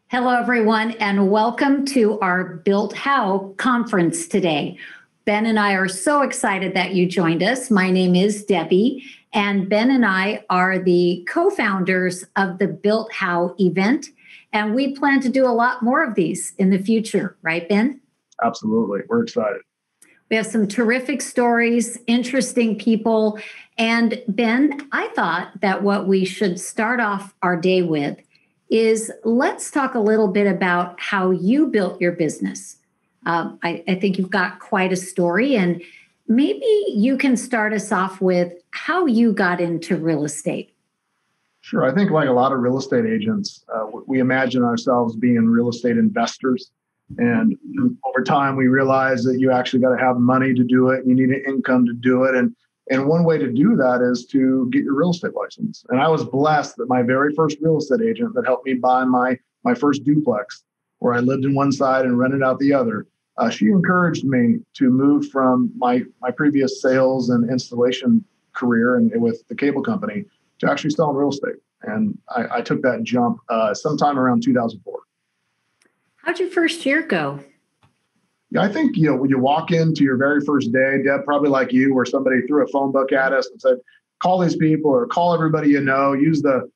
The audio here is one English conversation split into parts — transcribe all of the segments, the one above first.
Hello, everyone, and welcome to our BuiltHow conference today. Ben and I are so excited that you joined us. My name is Debbie, and Ben and I are the co-founders of the BuiltHow event, and we plan to do a lot more of these in the future, right, Ben? Absolutely. We're excited. We have some terrific stories, interesting people, and Ben, I thought that what we should start off our day with is let's talk a little bit about how you built your business. I think you've got quite a story, and maybe you can start us off with how you got into real estate. Sure. I think like a lot of real estate agents, we imagine ourselves being real estate investors. And over time, we realize that you actually got to have money to do it. You need an income to do it. And one way to do that is to get your real estate license. And I was blessed that my very first real estate agent that helped me buy my first duplex, where I lived in one side and rented out the other, she encouraged me to move from my previous sales and installation career and with the cable company to actually selling real estate. And I took that jump sometime around 2004. How'd your first year go? Yeah, I think, when you walk into your very first day, Deb, probably like you, where somebody threw a phone book at us and said, call these people or call everybody you know, use the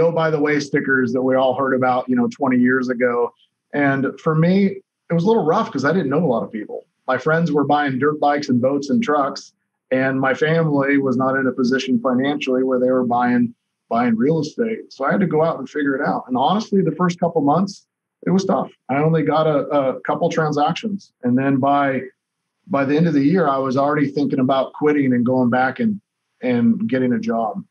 oh, by the way stickers that we all heard about, 20 years ago. And for me, it was a little rough because I didn't know a lot of people. My friends were buying dirt bikes and boats and trucks, and my family was not in a position financially where they were buying real estate. So I had to go out and figure it out. And honestly, the first couple months, it was tough. I only got a couple transactions. And then by the end of the year, I was already thinking about quitting and going back and getting a job.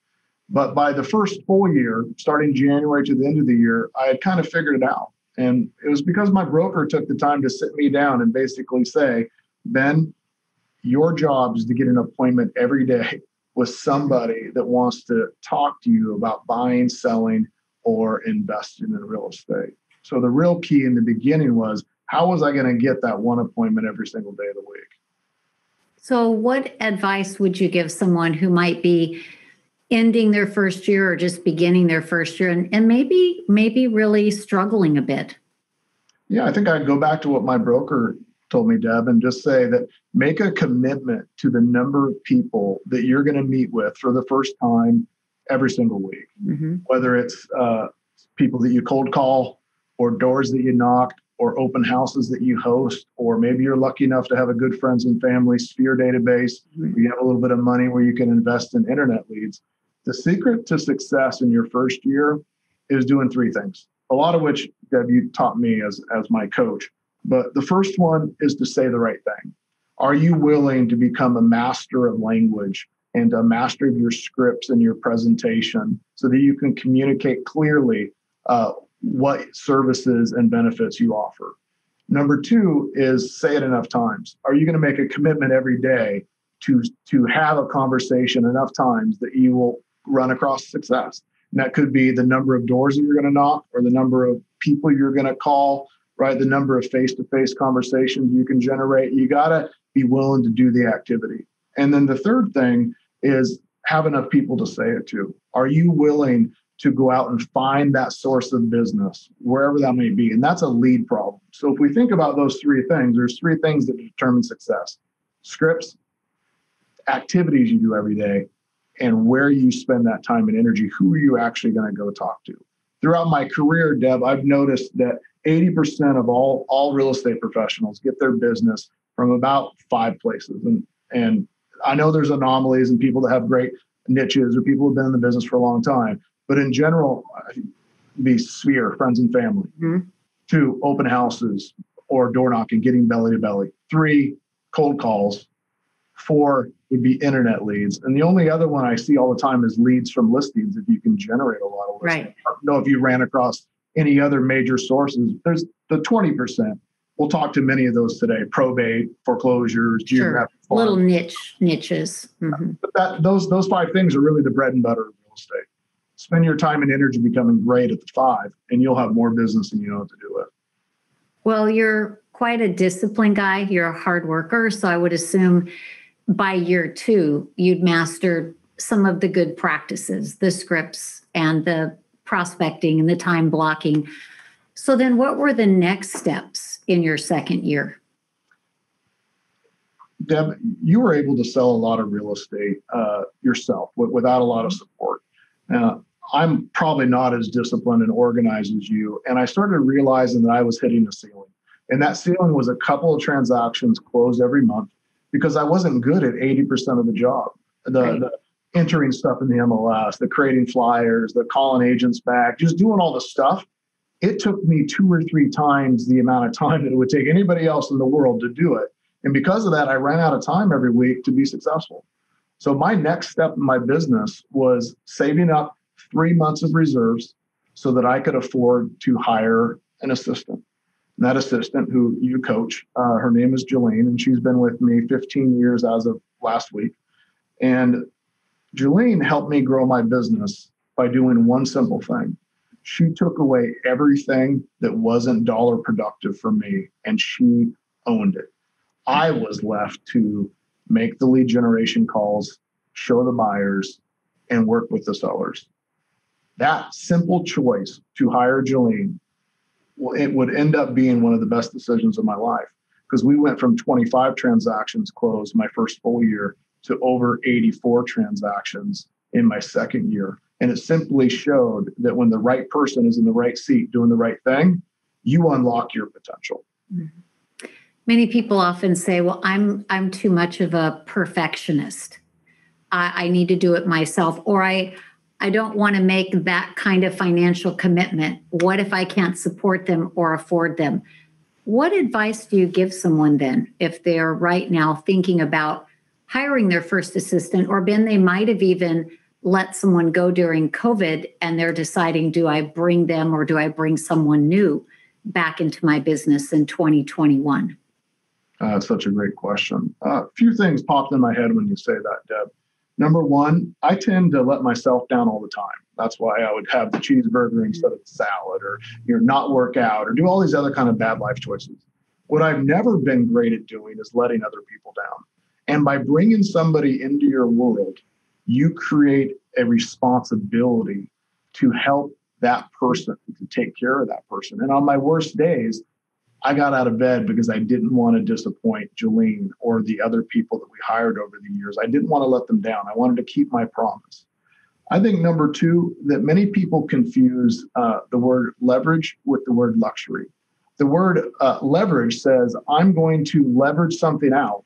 But by the first full year, starting January to the end of the year, I had kind of figured it out. And it was because my broker took the time to sit me down and basically say, Ben, your job is to get an appointment every day with somebody that wants to talk to you about buying, selling, or investing in real estate. So the real key in the beginning was, how was I going to get that one appointment every single day of the week? So what advice would you give someone who might be ending their first year or just beginning their first year and maybe really struggling a bit? Yeah, I think I'd go back to what my broker told me, Deb, and just say that make a commitment to the number of people that you're going to meet with for the first time every single week, whether it's people that you cold call, or doors that you knocked, or open houses that you host, or maybe you're lucky enough to have a good friends and family sphere database where you have a little bit of money where you can invest in internet leads. The secret to success in your first year is doing three things, a lot of which, Deb, you taught me as my coach. But the first one is to say the right thing. Are you willing to become a master of language and a master of your scripts and your presentation so that you can communicate clearly what services and benefits you offer? Number two is say it enough times. Are you going to make a commitment every day to have a conversation enough times that you will run across success? And that could be the number of doors that you're going to knock, or the number of people you're going to call, right? The number of face-to-face conversations you can generate. You got to be willing to do the activity. And then the third thing is have enough people to say it to. Are you willing to go out and find that source of business, wherever that may be? And that's a lead problem. So if we think about those three things, there's three things that determine success: scripts, activities you do every day, and where you spend that time and energy. Who are you actually going to go talk to? Throughout my career, Deb, I've noticed that 80% of all real estate professionals get their business from about 5 places. And I know there's anomalies and people that have great niches or people who've been in the business for a long time. But in general, be sphere, friends and family. 2, open houses or door knocking, getting belly to belly. 3, cold calls. 4 would be internet leads. And the only other one I see all the time is leads from listings, if you can generate a lot of listings. Right. I don't know if you ran across any other major sources. There's the 20%. We'll talk to many of those today: probate, foreclosures, geographic farm. Little niches. But those 5 things are really the bread and butter of real estate. Spend your time and energy becoming great at the 5, and you'll have more business than you know what to do with. Well, you're quite a disciplined guy. You're a hard worker. So I would assume by year 2, you'd mastered some of the good practices, the scripts and the prospecting and the time blocking. So then what were the next steps in your second year? Deb, you were able to sell a lot of real estate yourself without a lot of support. I'm probably not as disciplined and organized as you. And I started realizing that I was hitting a ceiling. And that ceiling was a couple of transactions closed every month because I wasn't good at 80% of the job. The entering stuff in the MLS, the creating flyers, the calling agents back, just doing all the stuff. It took me 2 or 3 times the amount of time that it would take anybody else in the world to do it. And because of that, I ran out of time every week to be successful. So my next step in my business was saving up 3 months of reserves so that I could afford to hire an assistant. And that assistant who you coach, her name is Jolene, and she's been with me 15 years as of last week. And Jolene helped me grow my business by doing one simple thing. She took away everything that wasn't dollar productive for me, and she owned it. I was left to make the lead generation calls, show the buyers, and work with the sellers. That simple choice to hire Jolene, it would end up being one of the best decisions of my life, because we went from 25 transactions closed my first full year to over 84 transactions in my second year. And it simply showed that when the right person is in the right seat doing the right thing, you unlock your potential. Mm-hmm. Many people often say, well, I'm too much of a perfectionist. I need to do it myself, or I don't want to make that kind of financial commitment. What if I can't support them or afford them? What advice do you give someone then if they're right now thinking about hiring their first assistant, or Ben, they might have even let someone go during COVID and they're deciding, do I bring them or do I bring someone new back into my business in 2021? That's such a great question. A few things popped in my head when you say that, Deb. Number one, I tend to let myself down all the time. That's why I would have the cheeseburger instead of the salad, or not work out, or do all these other kind of bad life choices. What I've never been great at doing is letting other people down. And by bringing somebody into your world, you create a responsibility to help that person, to take care of that person. And on my worst days, I got out of bed because I didn't want to disappoint Jolene or the other people that we hired over the years. I didn't want to let them down. I wanted to keep my promise. I think number two, that many people confuse the word leverage with the word luxury. The word leverage says, I'm going to leverage something out.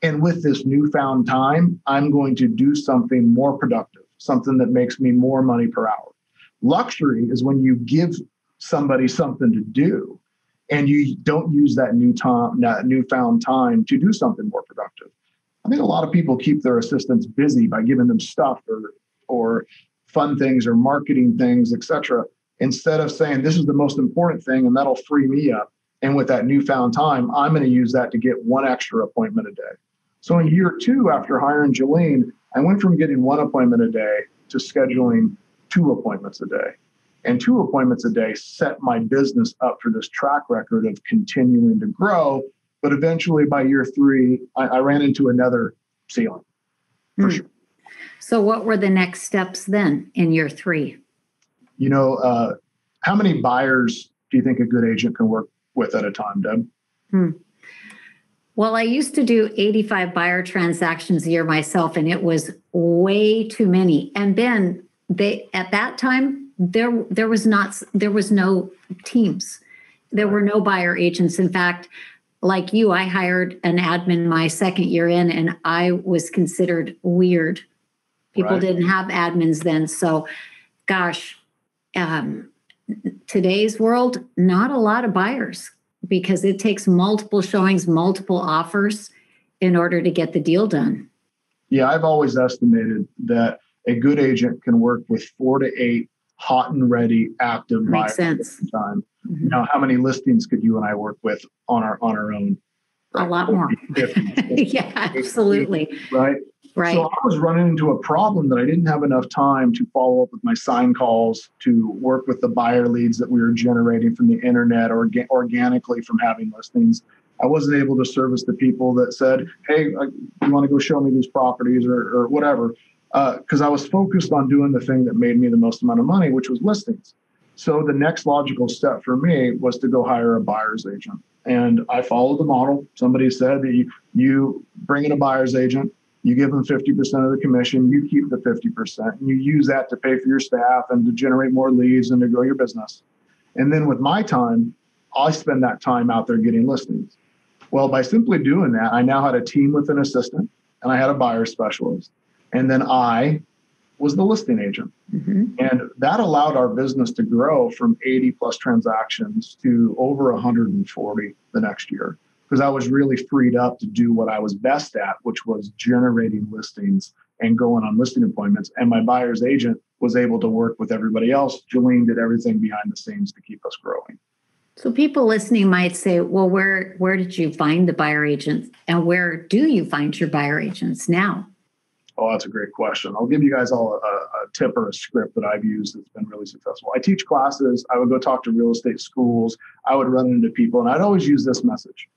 And with this newfound time, I'm going to do something more productive, something that makes me more money per hour. Luxury is when you give somebody something to do and you don't use that newfound time to do something more productive. I think a lot of people keep their assistants busy by giving them stuff or fun things or marketing things, etc., instead of saying, this is the most important thing and that'll free me up. And with that newfound time, I'm going to use that to get one extra appointment a day. So in year 2, after hiring Jolene, I went from getting 1 appointment a day to scheduling 2 appointments a day. And 2 appointments a day set my business up for this track record of continuing to grow. But eventually by year 3, I ran into another ceiling, for sure. So what were the next steps then in year 3? How many buyers do you think a good agent can work with at a time, Deb? Well, I used to do 85 buyer transactions a year myself, and it was way too many. And Ben, at that time, there was no teams. There were no buyer agents. In fact, like you, I hired an admin my second year in, and I was considered weird. People didn't have admins then. So, gosh, today's world, not a lot of buyers, because it takes multiple showings, multiple offers in order to get the deal done. Yeah, I've always estimated that a good agent can work with 4 to 8 hot and ready, active buyers at the time. Mm-hmm. Now, how many listings could you and I work with on our own? A lot more. 50, yeah, absolutely. Right. So I was running into a problem that I didn't have enough time to follow up with my sign calls, to work with the buyer leads that we were generating from the internet or organically from having listings. I wasn't able to service the people that said, hey, you want to go show me these properties or whatever, because I was focused on doing the thing that made me the most amount of money, which was listings. So the next logical step for me was to go hire a buyer's agent. And I followed the model. Somebody said that you bring in a buyer's agent, you give them 50% of the commission, you keep the 50%, and you use that to pay for your staff and to generate more leads and to grow your business. And then with my time, I spend that time out there getting listings. Well, by simply doing that, I now had a team with an assistant and I had a buyer specialist. And then I was the listing agent. Mm-hmm. And that allowed our business to grow from 80 plus transactions to over 140 the next year, because I was really freed up to do what I was best at, which was generating listings and going on listing appointments. And my buyer's agent was able to work with everybody else. Jolene did everything behind the scenes to keep us growing. So people listening might say, well, where did you find the buyer agents, and where do you find your buyer agents now? Oh, that's a great question. I'll give you guys all a tip or a script that I've used that's been really successful. I teach classes. I would go talk to real estate schools. I would run into people, and I'd always use this message.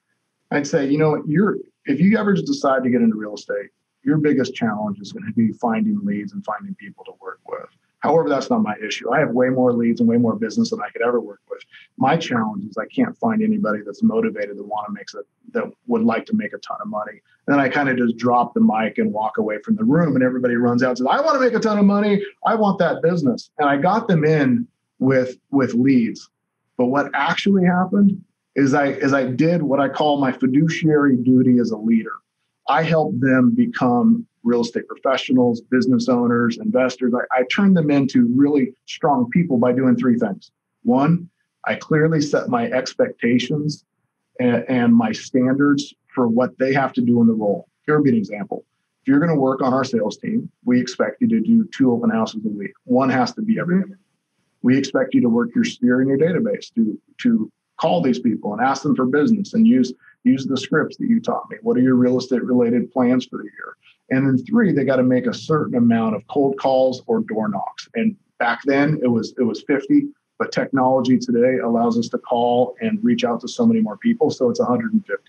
I'd say, if you ever decide to get into real estate, your biggest challenge is going to be finding leads and finding people to work with. However, that's not my issue. I have way more leads and way more business than I could ever work with. My challenge is I can't find anybody that's motivated that would like to make a ton of money. And then I kind of just drop the mic and walk away from the room, and everybody runs out and says, I want to make a ton of money. I want that business. And I got them in with leads. But what actually happened is I did what I call my fiduciary duty as a leader. I helped them become real estate professionals, business owners, investors. I turned them into really strong people by doing three things. One, I clearly set my expectations and my standards for what they have to do in the role. Here would be an example. If you're going to work on our sales team, we expect you to do 2 open houses a week. One has to be every day. We expect you to work your sphere in your database to call these people and ask them for business and use the scripts that you taught me. What are your real estate related plans for the year? And then 3, they got to make a certain amount of cold calls or door knocks. And back then it was 50, but technology today allows us to call and reach out to so many more people. So it's 150.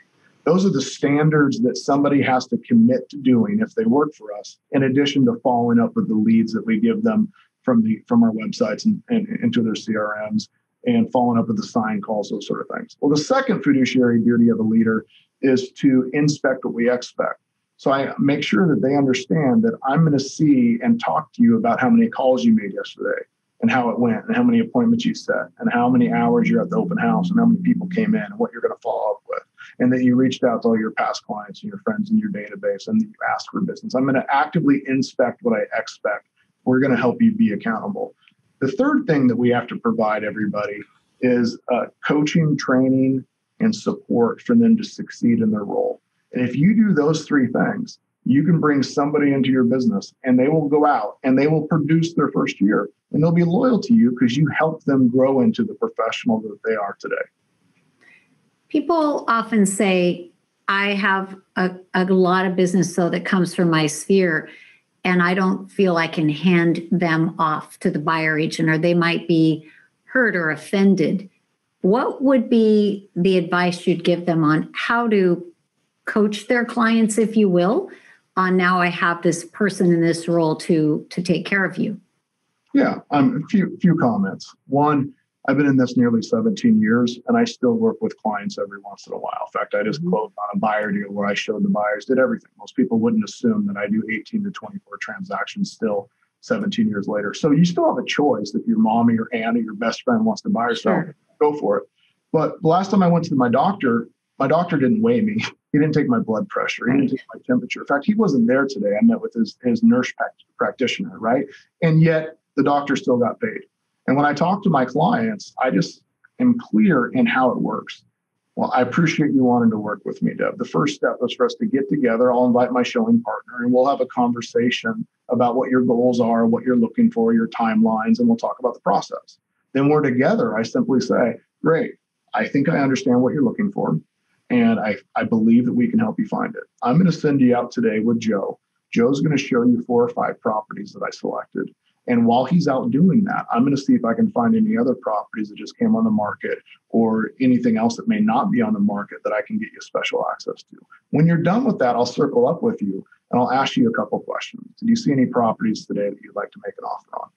Those are the standards that somebody has to commit to doing if they work for us, in addition to following up with the leads that we give them from our websites and into their CRMs, and following up with the sign calls, those sort of things. Well, the second fiduciary duty of a leader is to inspect what we expect. So I make sure that they understand that I'm going to see and talk to you about how many calls you made yesterday and how it went and how many appointments you set and how many hours you're at the open house and how many people came in and what you're going to follow up with. And that you reached out to all your past clients and your friends in your database and that you asked for business. I'm going to actively inspect what I expect. We're going to help you be accountable. The third thing that we have to provide everybody is coaching, training, and support for them to succeed in their role. And if you do those 3 things, you can bring somebody into your business and they will go out and they will produce their first year and they'll be loyal to you because you help them grow into the professional that they are today. People often say, I have a lot of business though that comes from my sphere, and I don't feel I can hand them off to the buyer agent, or they might be hurt or offended. What would be the advice you'd give them on how to coach their clients, if you will, on now I have this person in this role to take care of you? Yeah, a few comments. One, I've been in this nearly 17 years, and I still work with clients every once in a while. In fact, I just closed on a buyer deal where I showed the buyers, did everything. Most people wouldn't assume that I do 18 to 24 transactions still 17 years later. So you still have a choice. If your mom or your aunt or your best friend wants to buy or sell, go for it. But the last time I went to my doctor didn't weigh me. He didn't take my blood pressure. He didn't take my temperature. In fact, he wasn't there today. I met with his nurse practitioner, right? And yet the doctor still got paid. And when I talk to my clients, I just am clear in how it works. Well, I appreciate you wanting to work with me, Deb. The first step is for us to get together. I'll invite my showing partner and we'll have a conversation about what your goals are, what you're looking for, your timelines, and we'll talk about the process. Then we're together. I simply say, great, I think I understand what you're looking for. And I believe that we can help you find it. I'm going to send you out today with Joe. Joe's going to show you 4 or 5 properties that I selected. And while he's out doing that, I'm going to see if I can find any other properties that just came on the market or anything else that may not be on the market that I can get you special access to. When you're done with that, I'll circle up with you and I'll ask you a couple questions. Did you see any properties today that you'd like to make an offer on?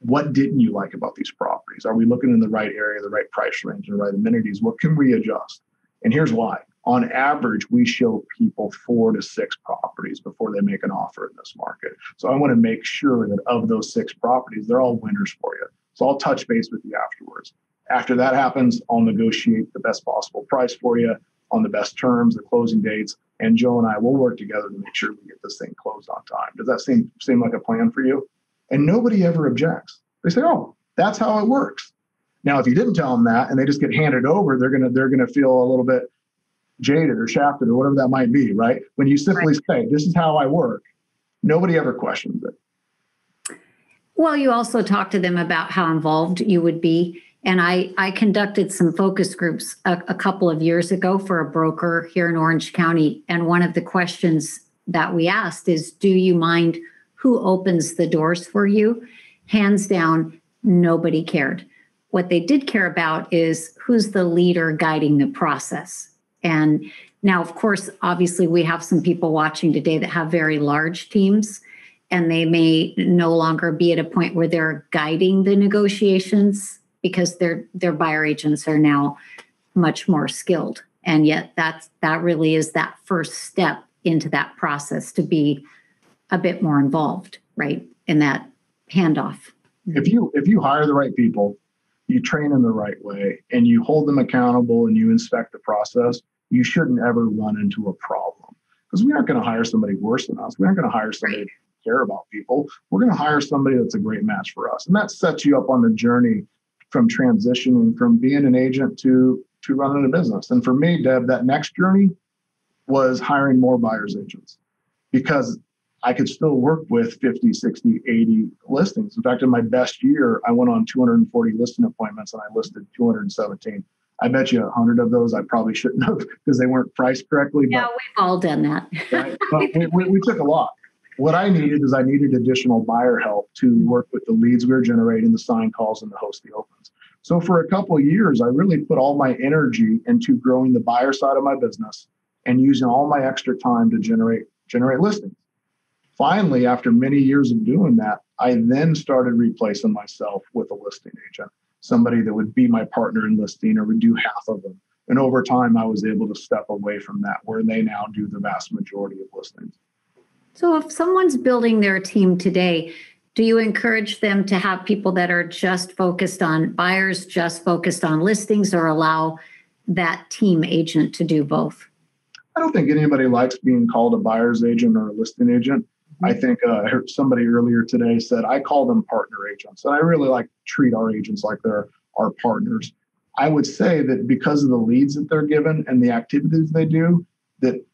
what didn't you like about these properties? Are we looking in the right area, the right price range, and the right amenities? What can we adjust? And here's why. On average, we show people 4 to 6 properties before they make an offer in this market. So I want to make sure that of those 6 properties, they're all winners for you. So I'll touch base with you afterwards. After that happens, I'll negotiate the best possible price for you on the best terms, the closing dates, and Joe and I will work together to make sure we get this thing closed on time. Does that seem like a plan for you? And nobody ever objects. They say, oh, that's how it works. Now, if you didn't tell them that and they just get handed over, they're gonna feel a little bit jaded or shafted or whatever that might be, right? When you simply say, this is how I work, nobody ever questions it. Well, you also talk to them about how involved you would be. And I conducted some focus groups a couple of years ago for a broker here in Orange County. And one of the questions that we asked is, do you mind who opens the doors for you? Hands down, nobody cared. What they did care about is who's the leader guiding the process. And now, of course, obviously, we have some people watching today that have very large teams, and they may no longer be at a point where they're guiding the negotiations because their buyer agents are now much more skilled. And yet that really is that first step into that process, to be a bit more involved, right, in that handoff. If you hire the right people, you train them the right way, and you hold them accountable and you inspect the process, you shouldn't ever run into a problem, because we aren't going to hire somebody worse than us. We aren't going to hire somebody who care about people. We're going to hire somebody that's a great match for us. And that sets you up on the journey from transitioning from being an agent to running a business. And for me, Deb, that next journey was hiring more buyer's agents, because I could still work with 50, 60, 80 listings. In fact, in my best year, I went on 240 listing appointments and I listed 217. I bet you 100 of those I probably shouldn't have, because they weren't priced correctly. Yeah, we've all done that. Right? But we took a lot. What I needed additional buyer help to work with the leads we were generating, the sign calls, and the host the opens. So for a couple of years, I really put all my energy into growing the buyer side of my business and using all my extra time to generate listings. Finally, after many years of doing that, I then started replacing myself with a listing agent, somebody that would be my partner in listing or would do half of them. And over time, I was able to step away from that, where they now do the vast majority of listings. So if someone's building their team today, do you encourage them to have people that are just focused on buyers, just focused on listings, or allow that team agent to do both? I don't think anybody likes being called a buyer's agent or a listing agent. I think I heard somebody earlier today said, I call them partner agents. And I really like to treat our agents like they're our partners. I would say that because of the leads that they're given and the activities they do, that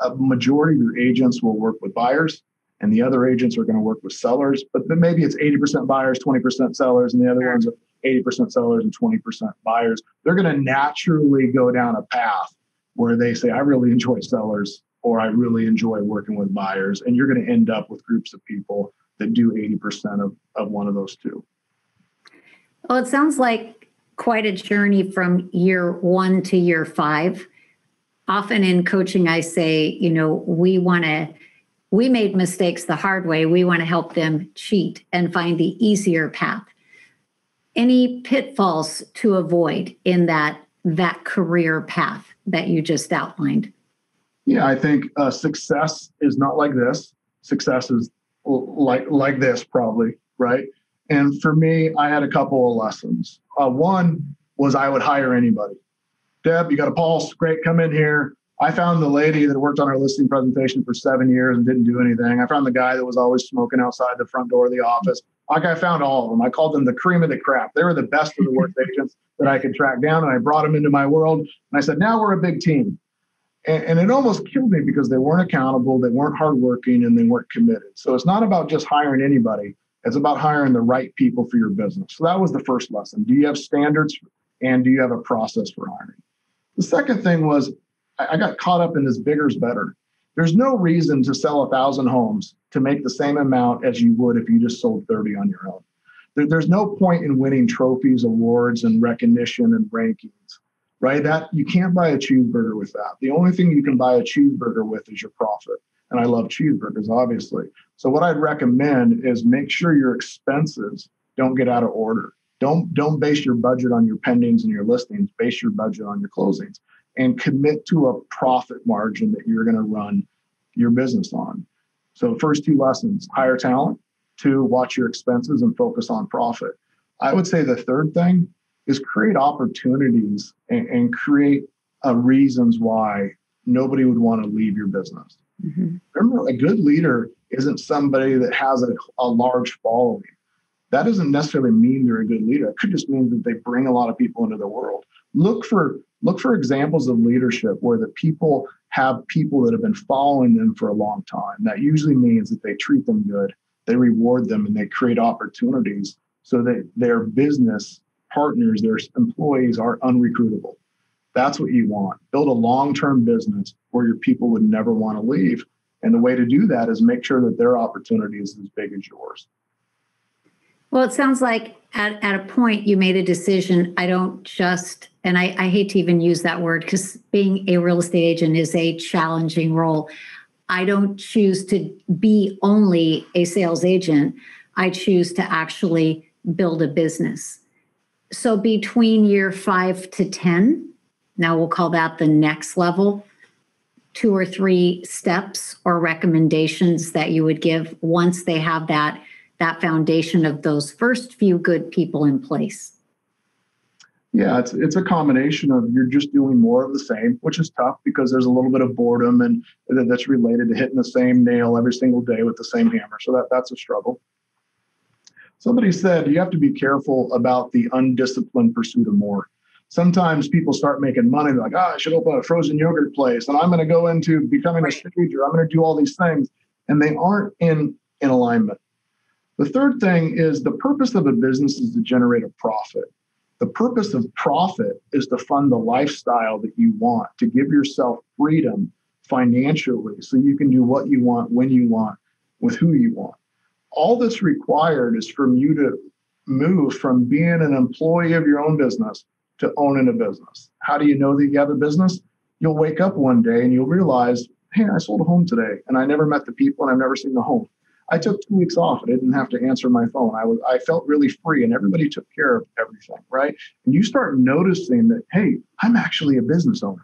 a majority of your agents will work with buyers and the other agents are going to work with sellers. But then maybe it's 80% buyers, 20% sellers, and the other ones are 80% sellers and 20% buyers. They're going to naturally go down a path where they say, I really enjoy sellers, or I really enjoy working with buyers. And you're going to end up with groups of people that do 80% of one of those two. Well, it sounds like quite a journey from year 1 to year 5. Often in coaching, I say, we made mistakes the hard way. We want to help them cheat and find the easier path. Any pitfalls to avoid in that career path that you just outlined? Yeah, I think success is not like this. Success is like this, probably, right? And for me, I had a couple of lessons. One was I would hire anybody. Deb, you got a pulse? Great, come in here. I found the lady that worked on our listing presentation for 7 years and didn't do anything. I found the guy that was always smoking outside the front door of the office. I found all of them. I called them the cream of the crap. They were the best of the worst agents that I could track down, and I brought them into my world. And I said, now we're a big team. And it almost killed me because they weren't accountable, they weren't hardworking, and they weren't committed. So it's not about just hiring anybody. It's about hiring the right people for your business. So that was the first lesson. Do you have standards, and do you have a process for hiring? The second thing was I got caught up in this bigger's better. There's no reason to sell 1,000 homes to make the same amount as you would if you just sold 30 on your own. There's no point in winning trophies, awards, and recognition and rankings. Right? That you can't buy a cheeseburger with that. The only thing you can buy a cheeseburger with is your profit. And I love cheeseburgers, obviously. So what I'd recommend is make sure your expenses Don't get out of order. Don't base your budget on your pendings and your listings. Base your budget on your closings, and commit to a profit margin that you're going to run your business on. So first two lessons: hire talent. Two, watch your expenses and focus on profit. I would say the third thing is create opportunities and create reasons why nobody would want to leave your business. Mm-hmm. Remember, a good leader isn't somebody that has a large following. That doesn't necessarily mean they're a good leader. It could just mean that they bring a lot of people into the world. Look for examples of leadership where the people have people that have been following them for a long time. That usually means that they treat them good, they reward them, and they create opportunities so that their business partners, their employees, are unrecruitable. That's what you want. Build a long-term business where your people would never want to leave. And the way to do that is make sure that their opportunity is as big as yours. Well, it sounds like at a point you made a decision. I don't just, and I hate to even use that word because being a real estate agent is a challenging role. I don't choose to be only a sales agent. I choose to actually build a business. So between year 5 to 10, now we'll call that the next level, 2 or 3 steps or recommendations that you would give once they have that foundation of those first few good people in place? Yeah, it's a combination of you're just doing more of the same, which is tough because there's a little bit of boredom and that's related to hitting the same nail every single day with the same hammer. So that's a struggle. Somebody said you have to be careful about the undisciplined pursuit of more. Sometimes people start making money. They're like, I should open a frozen yogurt place and I'm going to go into becoming a stager. I'm going to do all these things. And they aren't in alignment. The third thing is the purpose of a business is to generate a profit. The purpose of profit is to fund the lifestyle that you want, to give yourself freedom financially so you can do what you want, when you want, with who you want. All that's required is for you to move from being an employee of your own business to owning a business. How do you know that you have a business? You'll wake up one day and you'll realize, hey, I sold a home today and I never met the people and I've never seen the home. I took 2 weeks off. I didn't have to answer my phone. I felt really free and everybody took care of everything, right? And you start noticing that, hey, I'm actually a business owner.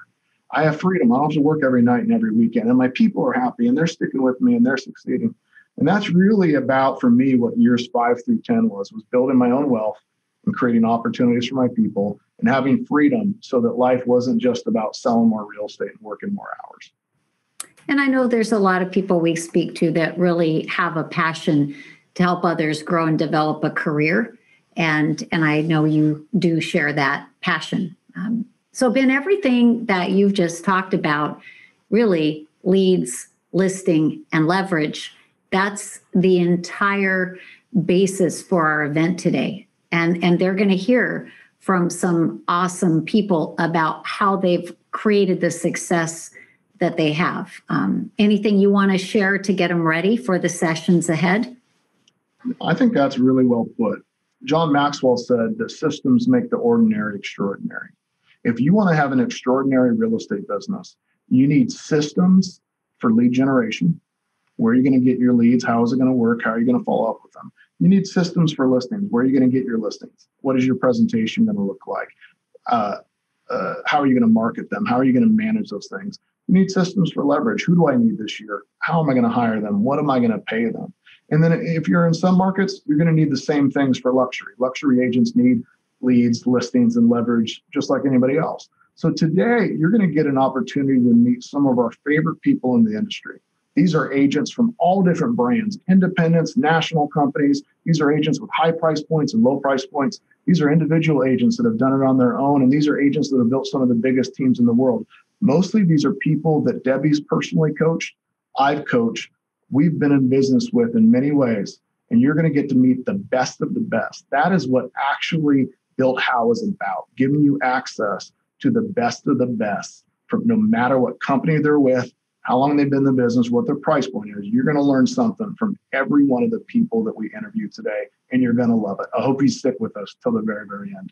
I have freedom. I don't have to work every night and every weekend. And my people are happy and they're sticking with me and they're succeeding. And that's really about, for me, what years 5 through 10 was building my own wealth and creating opportunities for my people and having freedom so that life wasn't just about selling more real estate and working more hours. And I know there's a lot of people we speak to that really have a passion to help others grow and develop a career. And I know you do share that passion. So Ben, everything that you've just talked about, really leads, listing, and leverage, that's the entire basis for our event today. And they're going to hear from some awesome people about how they've created the success that they have. Anything you want to share to get them ready for the sessions ahead? I think that's really well put. John Maxwell said that systems make the ordinary extraordinary. If you want to have an extraordinary real estate business, you need systems for lead generation. Where are you going to get your leads? How is it going to work? How are you going to follow up with them? You need systems for listings. Where are you going to get your listings? What is your presentation going to look like? How are you going to market them? How are you going to manage those things? You need systems for leverage. Who do I need this year? How am I going to hire them? What am I going to pay them? And then if you're in some markets, you're going to need the same things for luxury. Luxury agents need leads, listings, and leverage just like anybody else. So today, you're going to get an opportunity to meet some of our favorite people in the industry. These are agents from all different brands, independents, national companies. These are agents with high price points and low price points. These are individual agents that have done it on their own. And these are agents that have built some of the biggest teams in the world. Mostly these are people that Debbie's personally coached, I've coached, we've been in business with in many ways. And you're going to get to meet the best of the best. That is what actually BuiltHow is about, giving you access to the best of the best from no matter what company they're with, how long they've been in the business, what their price point is. You're going to learn something from every one of the people that we interviewed today, and you're going to love it. I hope you stick with us till the very, very end.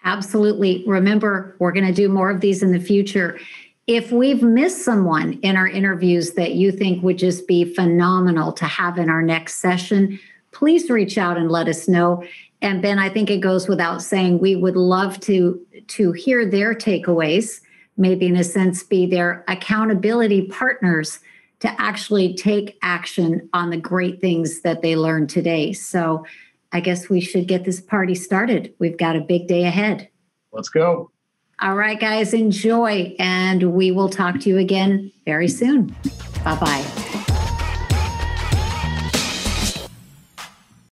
Absolutely. Remember, we're going to do more of these in the future. If we've missed someone in our interviews that you think would just be phenomenal to have in our next session, please reach out and let us know. And Ben, I think it goes without saying, we would love to hear their takeaways, maybe in a sense be their accountability partners to actually take action on the great things that they learned today. So I guess we should get this party started. We've got a big day ahead. Let's go. All right, guys, enjoy. And we will talk to you again very soon. Bye-bye.